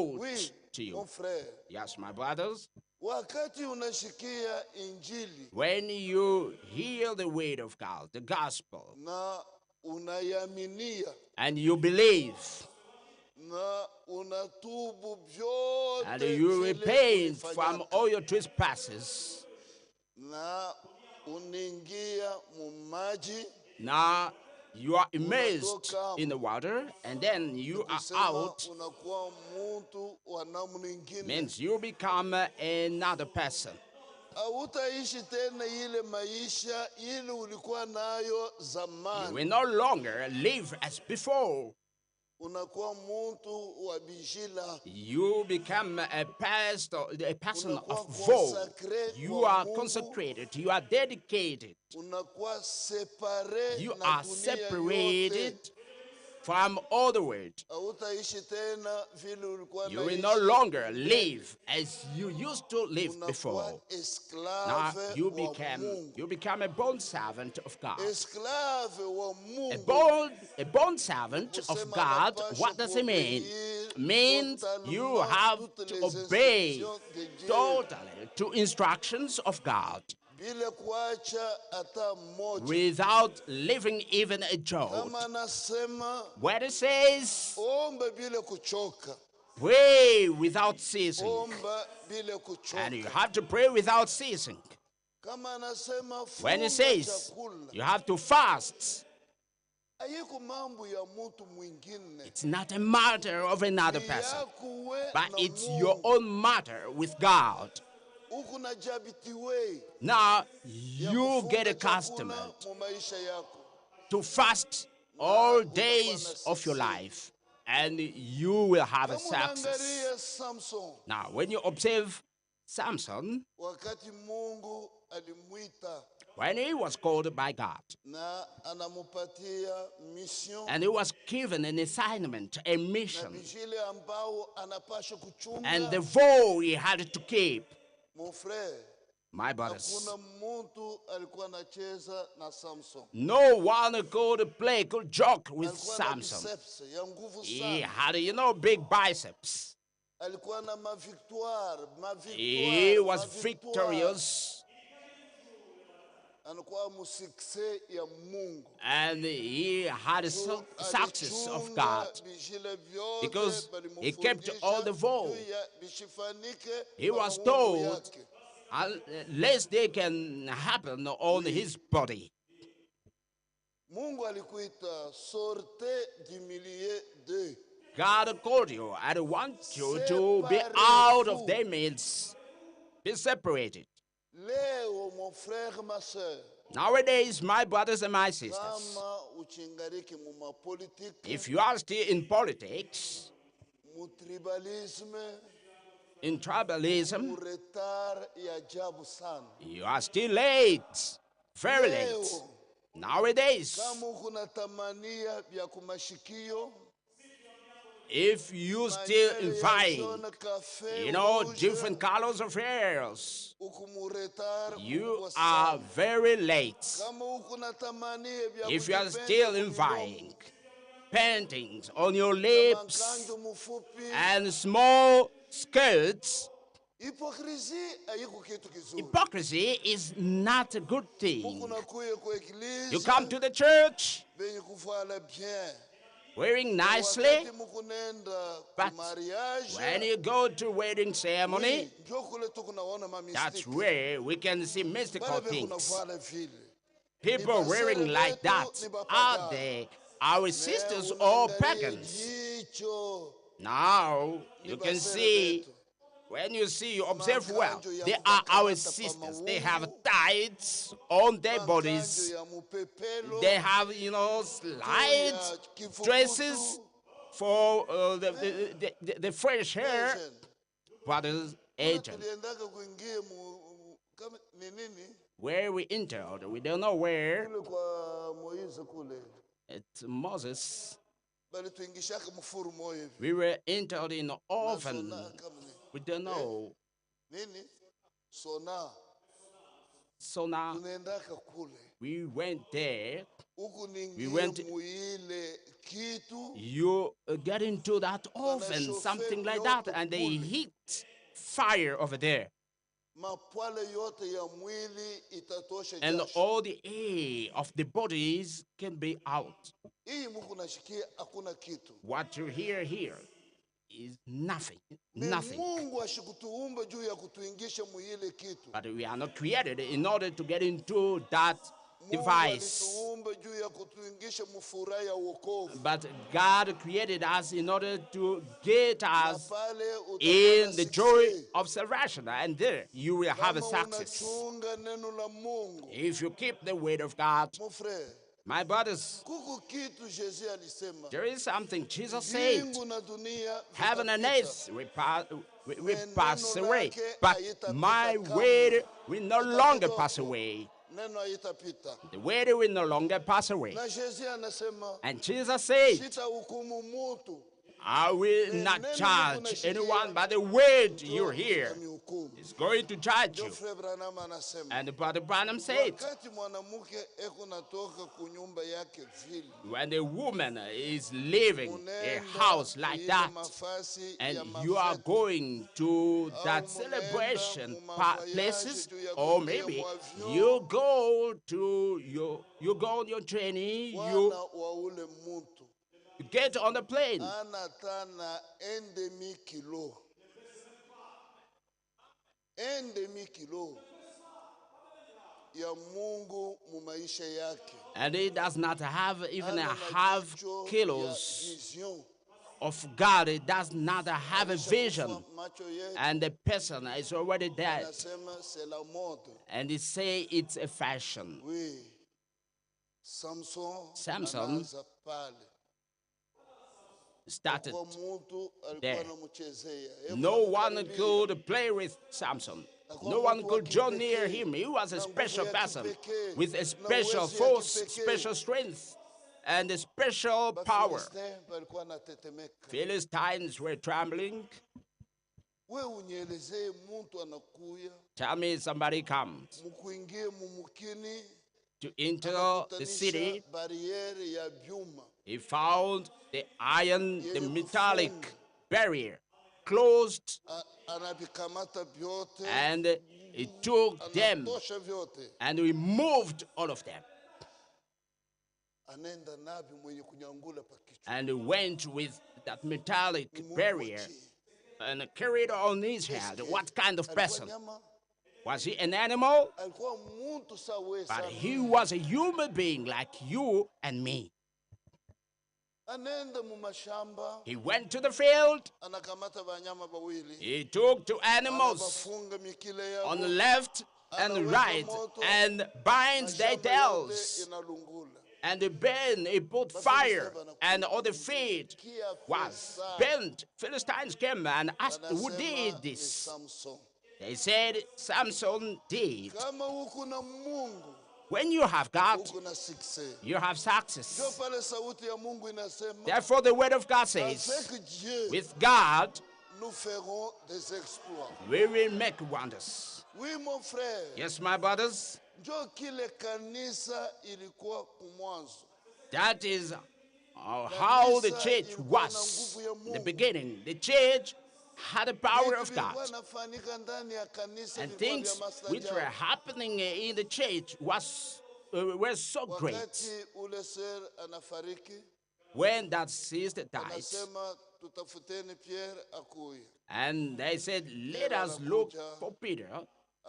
quote Oui, to you. mon frère. Yes, my brothers. Wakati unashikia injili When you hear the word of God, the gospel, na unayaminia and you believe, na unatubu vyote and you vile repent from ulifanyaka, all your trespasses, na uningia mumaji, now you are immersed unatoka in the water, and then you are kusema out, unakuwa muntu wa namna ingine. means you become another person. Hautaishi tena ile maisha ile ulikuwa nayo You zamani. will no longer live as before. Unakuwa muntu wa bijila. You become a person Unakuwa of vow. consacré You kwa are Mungu. consecrated. You are dedicated. Unakuwa separe You na are dunia separated yote. from all the world. Hautaishi tena vile ulikuwa You will naishi. no longer live as you used to live before. Unakuwa Now esclave you wa Mungu. become a bond servant of God. Esclave wa A Mungu. bond servant of God. What does it mean? Means you have to obey totally to instructions of God Bila kuacha hata mmoja. without leaving even a jot. Kama anasema Where it says, omba bila kuchoka. pray without ceasing. Omba bila kuchoka. And you have to pray without ceasing. Kama anasema When it funga says, chakula. you have to fast, Haiko mambo ya mtu mwingine. it's not a matter of another Ni person, yako we but na it's Mungu. your own matter with God. Uko na jabitiwe Now, ya you kufunga get chakula accustomed mu maisha yako. to fast all days of your life, and you will have a Kama success. unaangalia Samson, Now, when you observe Samson, wakati Mungu alimwita when he was called by God, na anamupatia mission and he was given an assignment, a na mission, vijile ambao anapasha kuchunga. and the vow he had to keep, Mon frère, my brothers, hakuna mtu alikuwa anacheza na Samson. no one could play, could joke with Alikuwa na Samson. biceps ya nguvu He sana. had, big biceps. Alikuwa na mavictoire. He was victorious, Anakuwa musikse ya Mungu. and he had a success of God Bijile vyote because he kept balimufundisha all the vow. juu ya bishifanike He was kwa told, Mungu yake. unless they can happen on his body. Mungu alikuita sorte du milieu d'eux. God called you and wants you to be out of their midst, be separated. Leo mon frère, ma soeur, Nowadays, my brothers and my sisters, kama uchingariki mu mapolitiki, if you are still in politics, mu tribalisme, in mu tribalism, retard ya ajabu sana. you are still late, very late. Leo, Nowadays, kama uko na tamania vya kumashikio, if you still manywele ya vying, jaune, café, rouge, different colors of hairs, uko mu retard, you uko are sana. very late. Kama uko na tamania vya If you are kujipenda still kumidomo, vying, paintings on your lips, mankanjo mufupi, and small skirts, hypocrisie haiko kitu kizuri. hypocrisy is not a good thing. Muko nakuya kwa eglise, You come to the church benye kuvala bien. wearing nicely, Wakati muko nenda ku but mariage, when you go to wedding ceremony, ndio kule tu kunaona ma that's mistake. where we can see mystical Bale be things. kunavala vile. People wearing like that, are they our sisters or pagans? Jicho, Now you can see, when you see, you observe well, they are our sisters. They have tights on their bodies. mankanjo ya mupepelo, They have, slight dresses for the fresh hair. Asian. Brothers, agent, Tuliendaka kuingia kama ni nini? where we entered, we don't know where. Kule kwa Moise kule. It's Moses. Bali tuingishaka mfuru moyo hivi. We were entered in the oven. Sona kama We don't know. nini? Sona. So now Tunaendaka kule. We went there. ukuningie went- muile kitu You get into that oven, something like that, and they heat fire over there. mapwale yote ya mwili itatosha And jasho. all the air of the bodies can be out. Hii Mungu nashikia hakuna kitu. What you hear here is nothing. Me Nothing. Mungu ashikutuumba juu ya kutuingisha muile kitu. But we are not created in order to get into that Mungu device. alituumba juu ya kutuingisha mufuraha ya wokovu. But God created us in order to get Na us pale in utakuwa the na joy success. of salvation. And there you will have a Kama success. unachunga neno la Mungu. If you keep the word of God, Mon frère, my brothers, kuku kitu Yesu alisema. there is something Jesus said. Mbingu na dunia Heaven and vitapita. earth we Neno pass away, lake but haitapita my kamwe. word will no Hata longer kidogo. pass away. Neno haitapita. The word will no longer pass away. Na Yesu anasema And Jesus said, sitahukumu mutu. I will not judge anyone, but the word you hear is going to judge you. Frère Branham anasema And Brother Branham said, wakati mwanamke eko natoka kunyumba yake vile when a woman is living a house like that, and you are going to that celebration places, or maybe you go on your journey, you wana wa ule mutu get on the plane, anatana endemi kilo ya Mungu mu maisha yake. and he does not have even a Ana half majicho kilos ya vision. of God. It does not have a vision, Macho yetu and the person is already dead. anasema c'est la mode. And they say it's a fashion. Oui. Samson Samson anaanza pale. Started Kwa mtu alikuwa there. anamuchezea. Hebu No one namkaribia. could play with Samson. No one could join near him. He was a special person with a special force, special strength, and a special power. Bafilistin walikuwa wanatetemeka. Philistines were trembling. Wewe unielezee mtu anakuya Tell me somebody comes mkuingie mumukini to enter the anakutanisha city. bariere ya byuma. He found the iron, the metallic barrier closed, Anavikamata vyote. and he took them Anatosha vyote. and removed all of them. Anaenda navi mwenye kunyangula pa kichwa. And he went with that metallic Ni Mungu barrier achie. and carried on his head. What kind of Alikuwa person? nyama, Was he an animal? alikuwa mtu sawa But sana. he was a human being like you and me. Anaenda mu mashamba, He went to the field. anakamata banyama bawili. He took two animals Anabafunga mikile yao. on the left and right and binds their Mashamba yote tails. inalungula. And the burn, he put fire, and all the feet was burnt. Philistines came and asked, who Anasema did ni this? Samson. They said, Samson did. Kama uko na Mungu, When you have God, uko na success. you have Ndio success. pale sauti ya Mungu inasema, Therefore, the word of God says, avec Dieu, with God, nous ferons des exploits. we will make wonders. Oui, mon frère. Yes, my brothers, Ndio kile kanisa ilikuwa kumwanzo. that is how the church was. In the beginning, the church had the power of God. Vilikuwa nafanyika ndani ya kanisa And vilikuwa things vya which were maajabu. happening in the church were so great. Wakati ule ser anafariki, When that sister died, anasema tutafuteni Pierre akuye. and they said, let us look for Peter.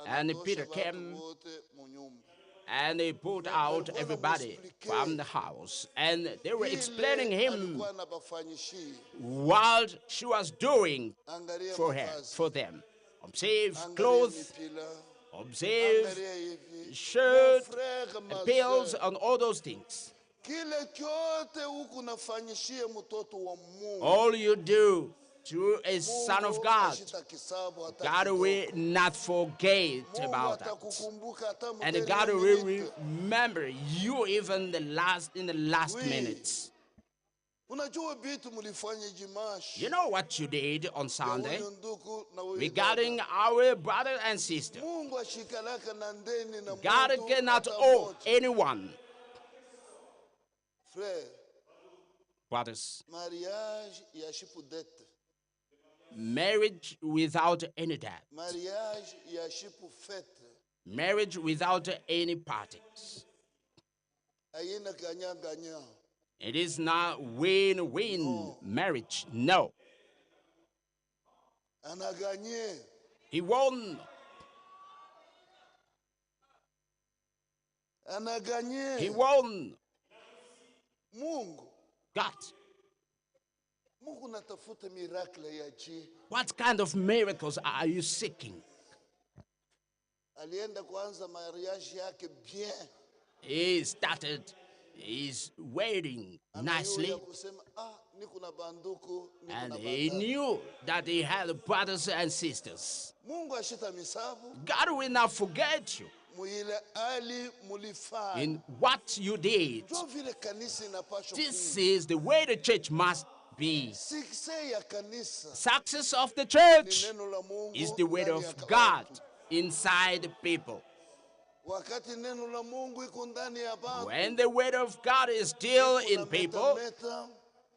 And Anatosha Peter watu came wote mu nyumba. and he put out everybody from the house. And they were explaining Ile him alikuwa anabafanyishia. what she was doing Angalia for her, mavazi. for them. Observe Angalia clothes, mipira. observe Angalia hivi. shirt, Mon frère, ma pills, sœur, and all those things. kile kyote huku nafanyishia mtoto wa Mungu. All you do to a son of Mungu God, ashitakisabu hata God kidogo. will not forget Mungu about that. atakukumbuka hata And mbele God ya will minute. remember you even in the last Oui. minutes. Unajua vitu mlifanya Dimash. You know what you did on Sunday Huyu ndugu na huyu regarding dada. our brother and sister. Mungu ashikalaka na ndeni na God mtu cannot hata owe mmoja. anyone. Frère, Brothers, mariage yashipu dette. marriage without any debt. Mariage yashipu fête. Marriage without any parties. Ayina ganya. It is not win-win marriage. No. Anaganye. He won. Anaganye. He won. Mungu. God. Mungu natafuta miracle ya ji. What kind of miracles are you seeking? Alienda kuanza mariage yake bien. He started his wedding nicely, Anayuya kusema, niko na banduku, niko and na he bandana. knew that he had brothers and sisters. Mungu ashita misabu. God will not forget you Muile ali mulifanya. in what you did. Jo vile kanisa inapaswa This kuwa. is the way the church must be. Success ya kanisa Success of the ni church neno la Mungu is the word ndani ya of God watu. inside people. Wakati neno la Mungu iko ndani ya bantu, When the word of God is still kuna in people, meta,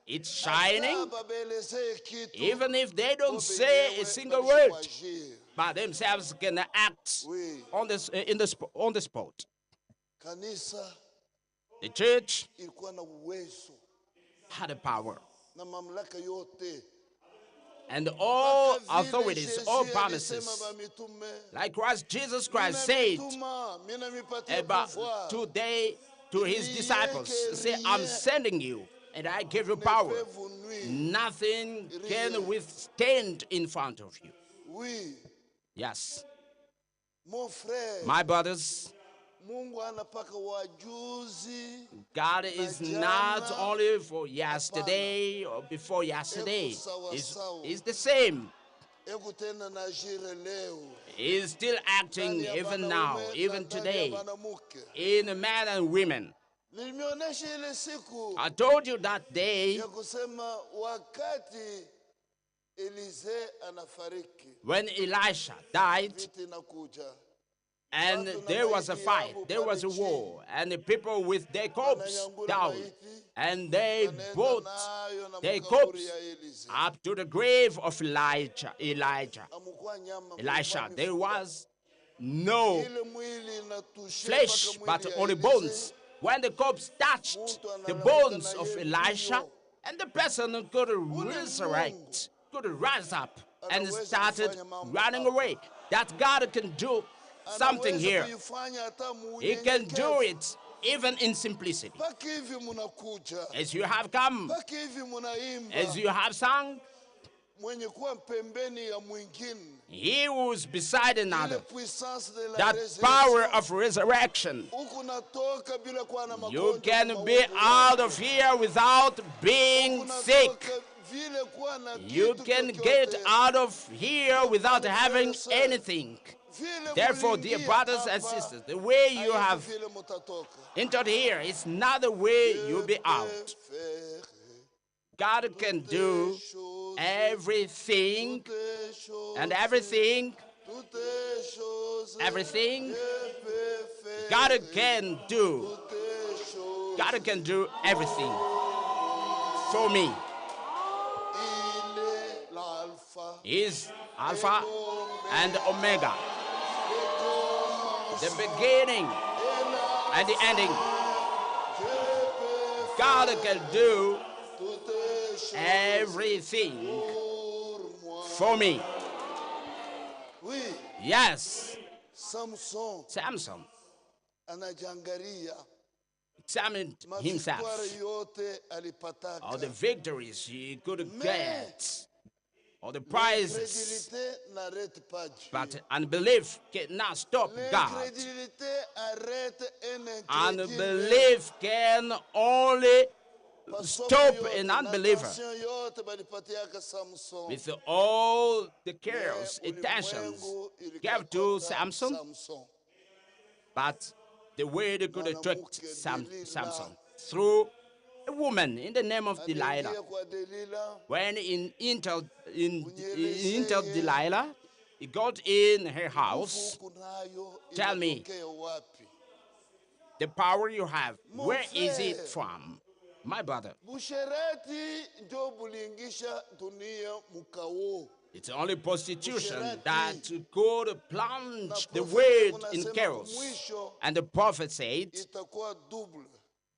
it's shining, hata babeleze kitu, even if they don't bo say a benyewe single babisha word, kuagir. but themselves can act Oui. on on the spot. Kanisa The church ilikuwa na uwezo had a power, na mamlaka yote. and all Mpaka vile authorities, Yesu all alisema promises, ba mitume, like Jesus Christ "Mina said mituma, mina mipatia about pouvoir, today to his disciples, say, I'm sending you, and I give you ne power. peut vous nuire." Nothing can withstand in front of you. Oui, Yes, mon frère, my brothers, Mungu anapaka wajuzi, God is not only for yesterday or before yesterday. He's the same. eko tena na jire leo. He's still acting Ndani ya even now, wanaume na even ndani ya today, wanamuke. in men and women. Nilimeonesha ile siku I told you that day ya kusema wakati Elize anafariki, when Elisha died, vita inakuja. and there was a fight, there was a war, and the people with their corpse down, and they brought their corpse up to the grave of Elisha. There was no Ile mwili inatushe flesh, mpaka but mwili ya only Elize. bones. When the corpse touched the bones of Elisha, and the person could resurrect, could rise up, and started running away. That God can do something Anaweza here. kuifanya hata He can do munyenyekevu. it even in simplicity. Mpaka hivi munakuja, As you have come, mpaka hivi munaimba, as you have sung, mwenye kuwa pembeni ya mwingine. he who is beside Ile another, puissance de la that power resurrection. of resurrection. Huku natoka bila kuwa na You magonjwa can na be maumivu. out of here without being Huku sick. natoka vile kuwa na You kitu can chochote. get out of here without having anything. Vile Therefore, dear muliingia brothers and hapa, sisters, the way you haiko have vile mutatoka. entered here is not the way you'll be out. Faire God can do toutes choses, everything, toutes choses, and everything, toutes choses, everything, Dieu peut faire God can do. toutes choses. God can do everything for me. Il est l'alpha, He is Alpha and Omega, the beginning and the ending. God can do toutes choses everything pour moi. for me. Oui, Yes, Samson Samson anajangaria examined himself, mavictoire yote alipataka. all the victories he could get, all the prizes. L'incrédulité n'arrête pas Dieu. But unbelief cannot stop God. L'incrédulité arrête un incrédule. Unbelief can only Masomo stop yote an na unbeliever attention yote balipatiaka Samson. with all the Mais cares, intentions ulimwengu gave to ilikokota Samson, but the word could attract Mwanamke Delila. Samson through a woman in the name of Delilah. Aliingia kwa Delila, When he entered Delilah, he got in her nguvu house. huku nayo Tell me, inatokea wapi? the power you have, where is it frère. from? My brother, Busherati ndio buliingisha dunia mukao. it's only prostitution Busherati. that could plunge the prophet world in unasema chaos. kumwisho And the prophet said, itakuwa double.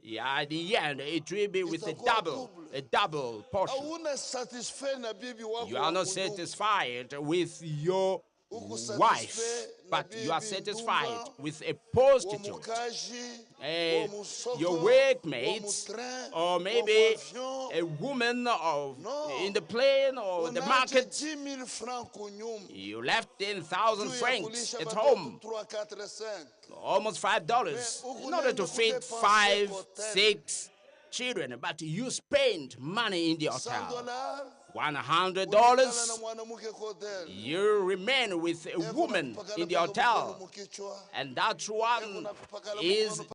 yeah, at the end, it will be with Itakuwa a double portion. Hauna satisfait na bibi wako You are wa not kunyumba. satisfied with your Uko wife, satisfait na but you are bibi satisfied ndumba, with a wa prostitute, mukaji, a, wa musoko, your wa workmates, mutrain, or wa maybe muavion. a woman of, No. in the plane or the Unaacha market. 10,000 francs kunyumba. You left 10,000 Juu ya francs kulisha at watoto home, 3, 4, 5. almost $5, in order to feed 5, 6 children. But you spend money in the hotel. $100. $100. Ulikala na mwanamke kwa hotel. You remain with a woman in the hotel, and that one is